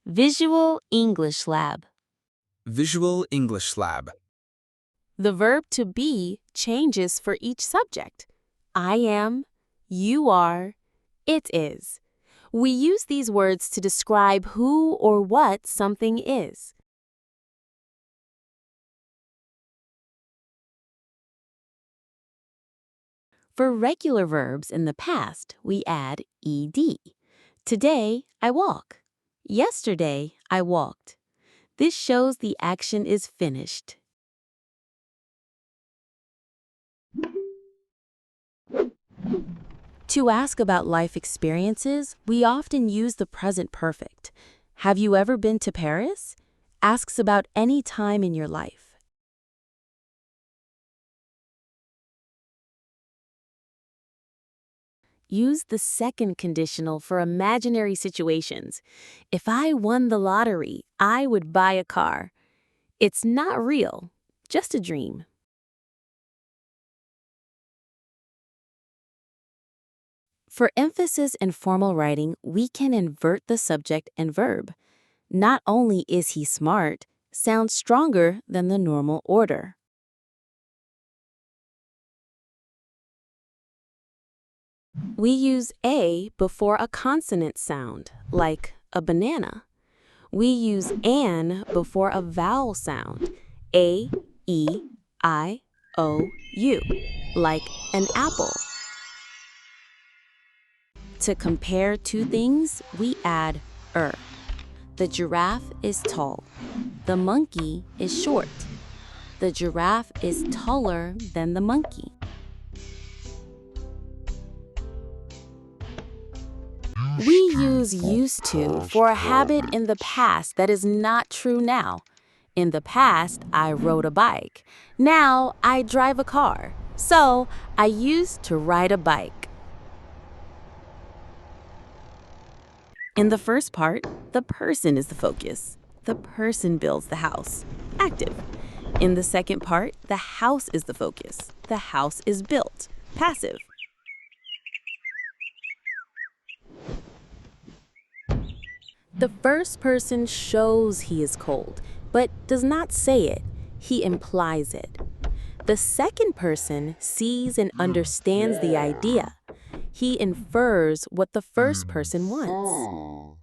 Visual English Lab. Visual English Lab. The verb to be changes for each subject. I am, you are, it is. We use these words to describe who or what something is. For regular verbs in the past, we add ed. Today, I walk. Yesterday, I walked. This shows the action is finished. To ask about life experiences, we often use the present perfect. Have you ever been to Paris? Asks about any time in your life. Use the second conditional for imaginary situations. If I won the lottery, I would buy a car. It's not real, just a dream. For emphasis in formal writing, we can invert the subject and verb. Not only is he smart, sounds stronger than the normal order. We use a before a consonant sound, like a banana. We use an before a vowel sound, a, e, I, o, u, like an apple. To compare two things, we add er. The giraffe is tall. The monkey is short. The giraffe is taller than the monkey. We use used to for a habit in the past that is not true now. In the past, I rode a bike. Now, I drive a car. So, I used to ride a bike. In the first part, the person is the focus. The person builds the house. Active. In the second part, the house is the focus. The house is built. Passive. The first person shows he is cold, but does not say it. He implies it. The second person sees and understands the idea. He infers what the first person wants.